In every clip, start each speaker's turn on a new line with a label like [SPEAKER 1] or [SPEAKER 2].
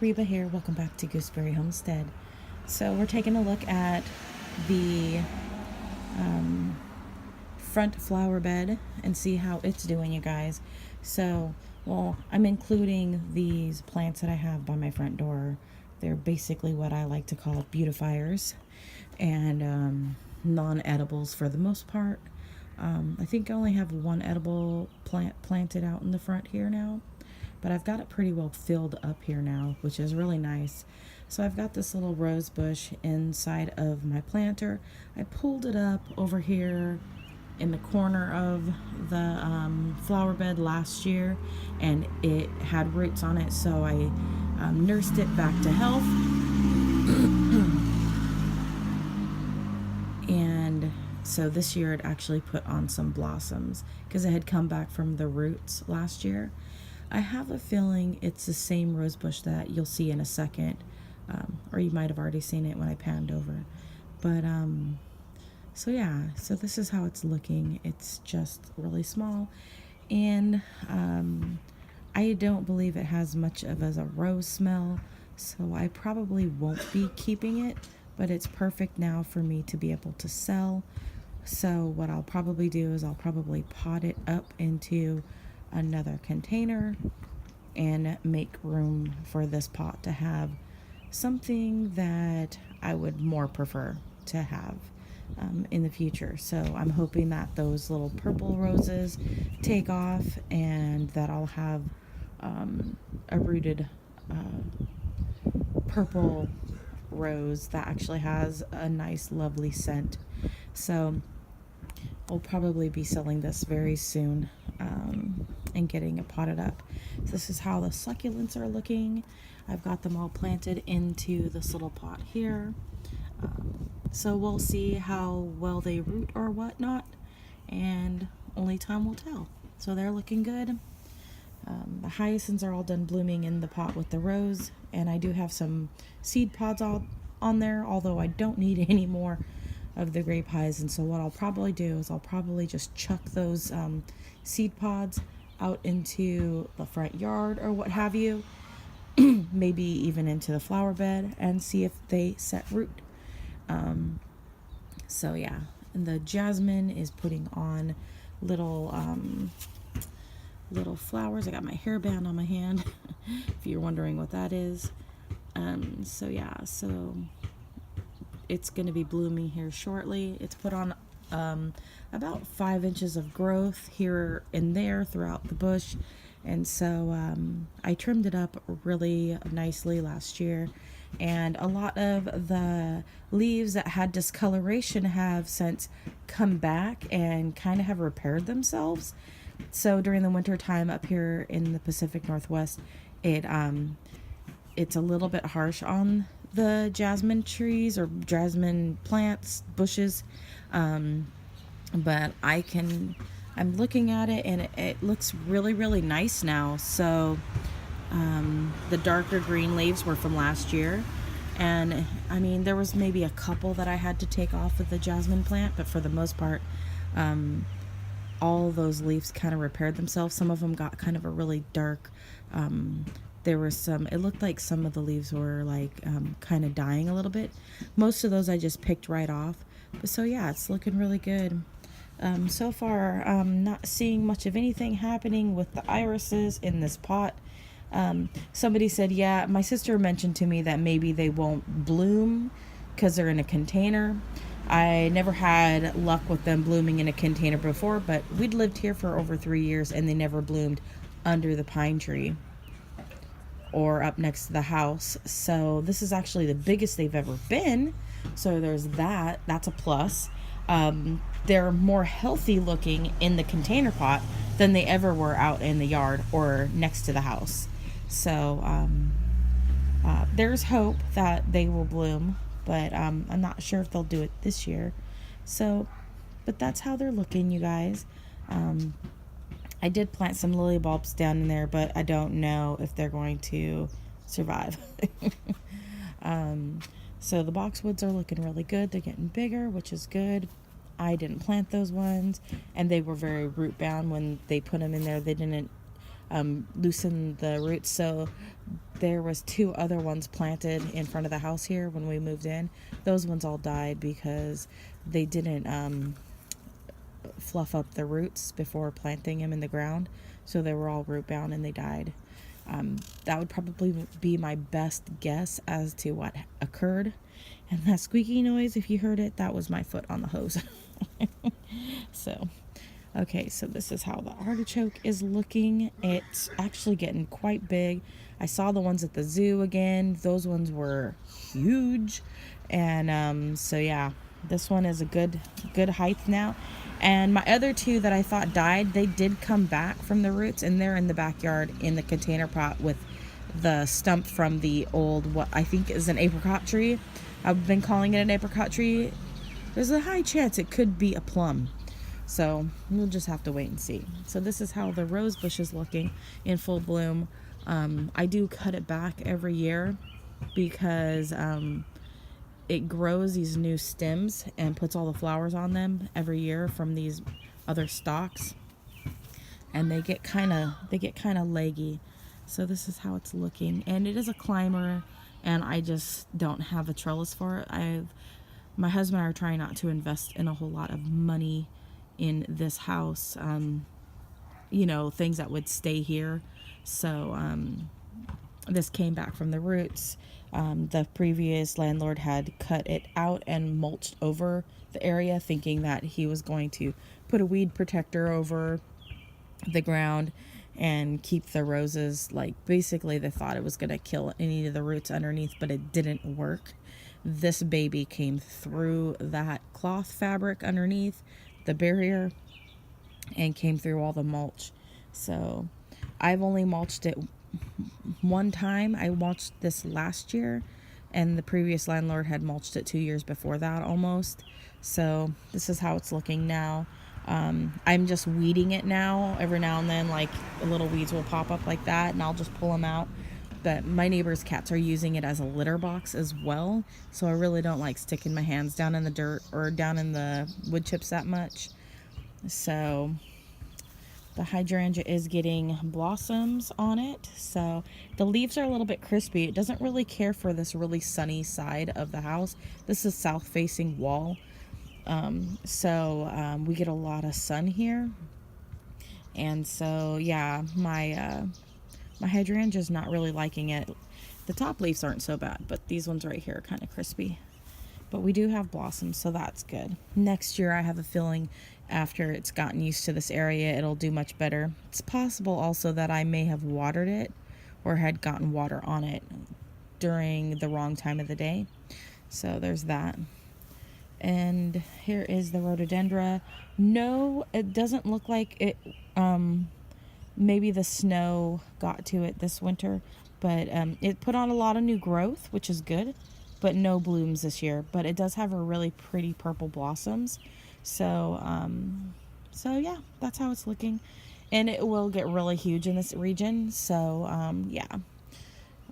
[SPEAKER 1] Reba here. Welcome back to Gooseberry Homestead. So we're taking a look at the front flower bed and see how it's doing, you guys. So, well, I'm including these plants that I have by my front door. They're basically what I like to call beautifiers and non-edibles for the most part. I think I only have one edible plant planted out in the front here now, but I've got it pretty well filled up here now, which is really nice. So I've got this little rose bush inside of my planter. I pulled it up over here in the corner of the flower bed last year, and it had roots on it, so I nursed it back to health. And so this year it actually put on some blossoms because it had come back from the roots last year. I have a feeling it's the same rose bush that you'll see in a second, or you might have already seen it when I panned over. But so yeah, so this is how it's looking. It's just really small, and I don't believe it has much of a rose smell, so I probably won't be keeping it, but it's perfect now for me to be able to sell. So what I'll probably do is I'll probably pot it up into another container and make room for this pot to have something that I would more prefer to have in the future. So I'm hoping that those little purple roses take off and that I'll have a rooted purple rose that actually has a nice lovely scent. So I'll probably be selling this very soon and getting it potted up. This is how the succulents are looking. I've got them all planted into this little pot here. So we'll see how well they root or whatnot, and only time will tell. So they're looking good. The hyacinths are all done blooming in the pot with the rose, and I do have some seed pods on there, although I don't need any more of the grape hyacinths. So what I'll probably do is I'll probably just chuck those seed pods out into the front yard or what have you, maybe even into the flower bed, and see if they set root. So yeah, and the jasmine is putting on little flowers. I got my hairband on my hand if you're wondering what that is. So yeah, so it's going to be blooming here shortly. It's put on about 5 inches of growth here and there throughout the bush, and so I trimmed it up really nicely last year, and a lot of the leaves that had discoloration have since come back and kind of have repaired themselves. So during the winter time up here in the Pacific Northwest, it's a little bit harsh on the jasmine trees or jasmine plants, bushes, but I'm looking at it, and it looks really, really nice now. So the darker green leaves were from last year, and I mean, there was maybe a couple that I had to take off of the jasmine plant, but for the most part, all those leaves kind of repaired themselves. Some of them got kind of a really dark, there were some, it looked like some of the leaves were like kind of dying a little bit. Most of those I just picked right off. But so yeah, it's looking really good. So far, not seeing much of anything happening with the irises in this pot. Somebody said, yeah, my sister mentioned to me that maybe they won't bloom because they're in a container. I never had luck with them blooming in a container before, but we'd lived here for over 3 years and they never bloomed under the pine tree or up next to the house. So this is actually the biggest they've ever been. So there's that. That's a plus. They're more healthy looking in the container pot than they ever were out in the yard or next to the house. So there's hope that they will bloom, but I'm not sure if they'll do it this year. So, but that's how they're looking, you guys. I did plant some lily bulbs down in there, but I don't know if they're going to survive. So the boxwoods are looking really good. They're getting bigger, which is good. I didn't plant those ones, and they were very root bound when they put them in there. They didn't loosen the roots, so there was 2 other ones planted in front of the house here when we moved in. Those ones all died because they didn't fluff up the roots before planting them in the ground, so they were all root bound and they died. That would probably be my best guess as to what occurred. And that squeaky noise, if you heard it, that was my foot on the hose. So, okay, so this is how the artichoke is looking. It's actually getting quite big. I saw the ones at the zoo again. Those ones were huge. And so yeah, this one is a good height now. And my other 2 that I thought died, they did come back from the roots, and they're in the backyard in the container pot with the stump from the old, what I think is an apricot tree. I've been calling it an apricot tree. There's a high chance it could be a plum. So we'll just have to wait and see. So this is how the rose bush is looking in full bloom. I do cut it back every year because it grows these new stems and puts all the flowers on them every year from these other stalks, and they get kind of leggy. So this is how it's looking, and it is a climber, and I just don't have a trellis for it. My husband and I are trying not to invest in a whole lot of money in this house, things that would stay here. So this came back from the roots. The previous landlord had cut it out and mulched over the area, thinking that he was going to put a weed protector over the ground and keep the roses. Like, basically they thought it was going to kill any of the roots underneath, but it didn't work. This baby came through that cloth fabric underneath the barrier and came through all the mulch. So I've only mulched it one time. I mulched this last year, and the previous landlord had mulched it 2 years before that almost. So this is how it's looking now. I'm just weeding it now. Every now and then, like, little weeds will pop up like that, and I'll just pull them out. But my neighbor's cats are using it as a litter box as well, so I really don't like sticking my hands down in the dirt or down in the wood chips that much. So the hydrangea is getting blossoms on it. So the leaves are a little bit crispy. It doesn't really care for this really sunny side of the house. This is south facing wall. So we get a lot of sun here. And so, yeah, my hydrangea is not really liking it. The top leaves aren't so bad, but these ones right here are kind of crispy. But we do have blossoms, so that's good. Next year, I have a feeling after it's gotten used to this area, it'll do much better. It's possible also that I may have watered it or had gotten water on it during the wrong time of the day. So there's that. And here is the rhododendra. No, it doesn't look like it. Maybe the snow got to it this winter, but it put on a lot of new growth, which is good, but no blooms this year. But it does have a really pretty purple blossoms. So yeah, that's how it's looking. And it will get really huge in this region. So yeah.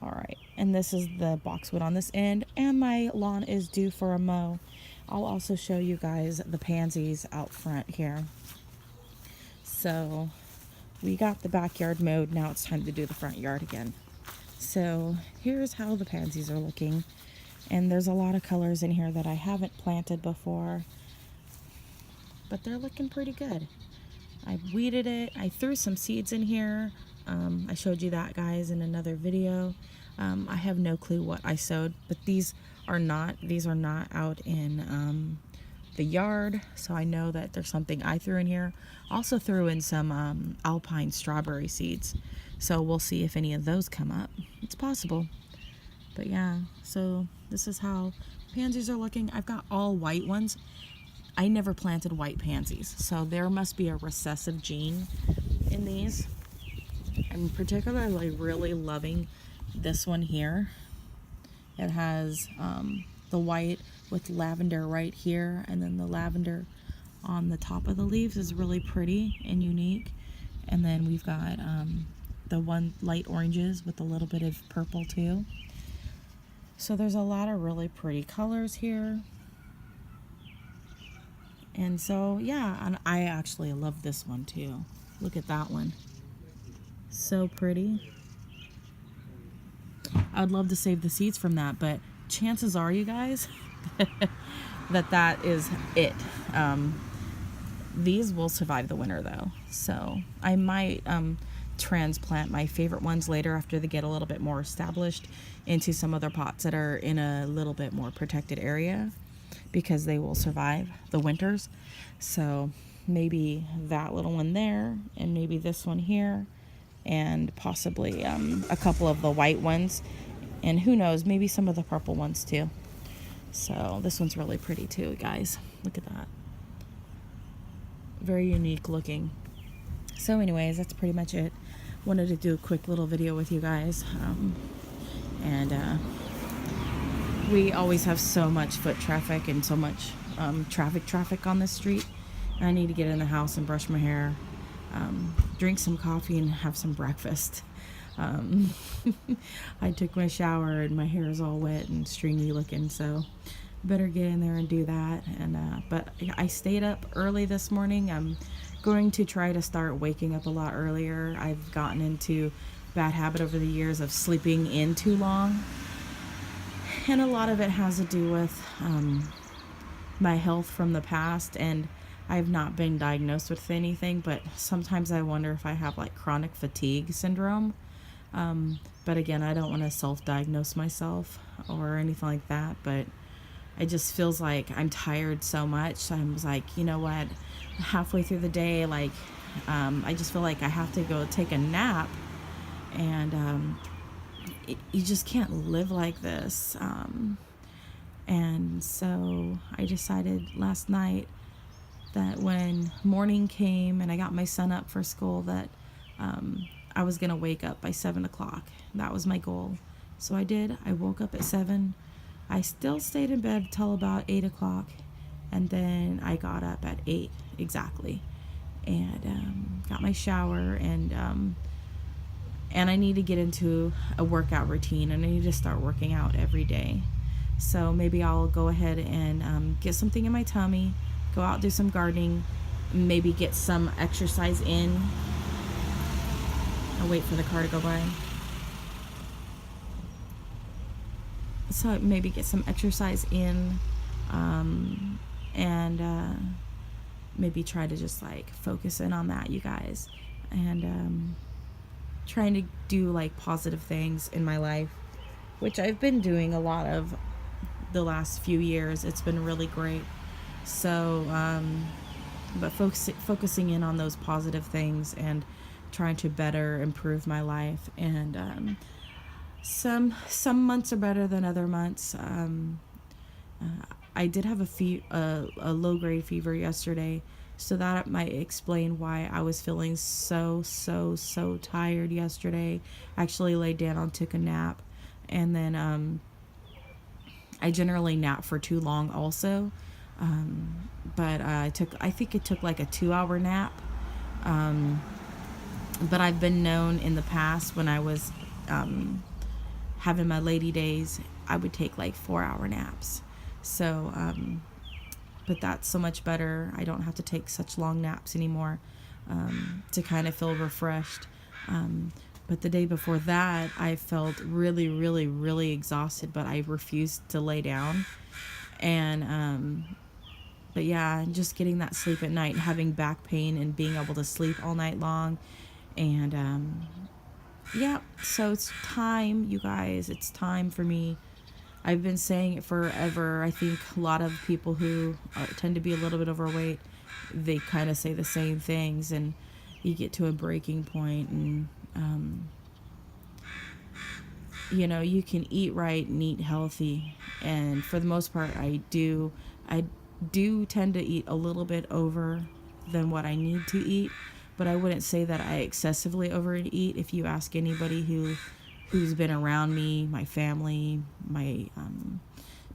[SPEAKER 1] All right. And this is the boxwood on this end, and my lawn is due for a mow. I'll also show you guys the pansies out front here. So we got the backyard mowed. Now it's time to do the front yard again. So here's how the pansies are looking. And there's a lot of colors in here that I haven't planted before, but they're looking pretty good. I weeded it. I threw some seeds in here. I showed you that, guys, in another video. I have no clue what I sowed, but these are not out in the yard, so I know that there's something I threw in here. Also threw in some alpine strawberry seeds, so we'll see if any of those come up. It's possible. But yeah, so this is how pansies are looking. I've got all white ones. I never planted white pansies, so there must be a recessive gene in these. I'm particularly really loving this one here. It has the white with lavender right here, and then the lavender on the top of the leaves is really pretty and unique. And then we've got the one light oranges with a little bit of purple too. So there's a lot of really pretty colors here. And so yeah, and I actually love this one too. Look at that one. So pretty. I'd love to save the seeds from that, but chances are, you guys, that is it. These will survive the winter though, so I might transplant my favorite ones later after they get a little bit more established into some other pots that are in a little bit more protected area, because they will survive the winters. So maybe that little one there, and maybe this one here, and possibly a couple of the white ones, and who knows, maybe some of the purple ones too. So this one's really pretty too, guys. Look at that. Very unique looking. So anyways, that's pretty much it. Wanted to do a quick little video with you guys. And we always have so much foot traffic and so much traffic on this street. I need to get in the house and brush my hair, drink some coffee, and have some breakfast. I took my shower and my hair is all wet and stringy looking, so better get in there and do that. And but I stayed up early this morning. I'm going to try to start waking up a lot earlier. I've gotten into bad habit over the years of sleeping in too long, and a lot of it has to do with my health from the past, and I've not been diagnosed with anything, but sometimes I wonder if I have like chronic fatigue syndrome. But again, I don't want to self-diagnose myself or anything like that, but it just feels like I'm tired so much. I was like, you know what, halfway through the day, like, I just feel like I have to go take a nap, and you just can't live like this. And so I decided last night that when morning came and I got my son up for school, that I was going to wake up by 7 o'clock. That was my goal. So I did. I woke up at 7. I still stayed in bed till about 8 o'clock. And then I got up at 8 exactly. And got my shower. And I need to get into a workout routine. And I need to start working out every day. So maybe I'll go ahead and get something in my tummy. Go out, do some gardening. Maybe get some exercise in. I'll wait for the car to go by. So maybe get some exercise in, and maybe try to just like focus in on that, you guys, and trying to do like positive things in my life, which I've been doing a lot of the last few years. It's been really great. So, but focusing in on those positive things and trying to better improve my life. And some months are better than other months. I did have a low grade fever yesterday, so that might explain why I was feeling so tired yesterday. I actually laid down and took a nap, and then I generally nap for too long also. But I think it took like a 2-hour nap. But I've been known in the past when I was having my lady days, I would take like 4-hour naps. So, but that's so much better. I don't have to take such long naps anymore to kind of feel refreshed. But the day before that, I felt really exhausted, but I refused to lay down. And but yeah, just getting that sleep at night, having back pain and being able to sleep all night long. And yeah, so it's time, you guys. It's time for me. I've been saying it forever. I think a lot of people who tend to be a little bit overweight, they kind of say the same things, and you get to a breaking point, and you know, you can eat right and eat healthy, and for the most part, I do tend to eat a little bit over than what I need to eat, but I wouldn't say that I excessively overeat. If you ask anybody who's been around me, my family,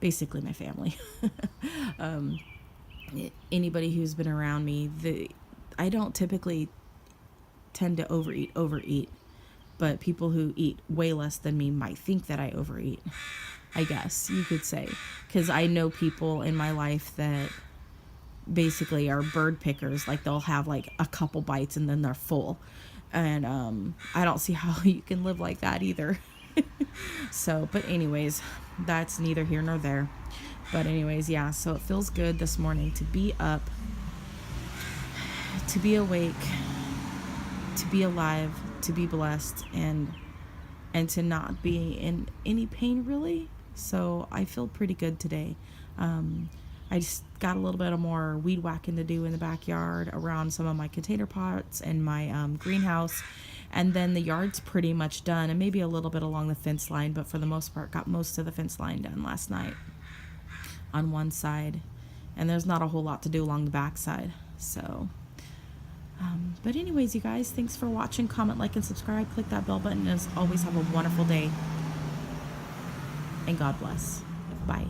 [SPEAKER 1] basically my family, anybody who's been around me, I don't typically tend to overeat, but people who eat way less than me might think that I overeat, I guess you could say, because I know people in my life that basically are bird pickers. Like, they'll have like a couple bites and then they're full, and I don't see how you can live like that either. So, but anyways, that's neither here nor there. But anyways, yeah, so it feels good this morning to be up, to be awake, to be alive, to be blessed, and to not be in any pain really. So I feel pretty good today. I just got a little bit of more weed whacking to do in the backyard around some of my container pots and my greenhouse. And then the yard's pretty much done, and maybe a little bit along the fence line, but for the most part, got most of the fence line done last night on one side. And there's not a whole lot to do along the back side. So, but anyways, you guys, thanks for watching. Comment, like, and subscribe. Click that bell button. As always, have a wonderful day. And God bless. Bye.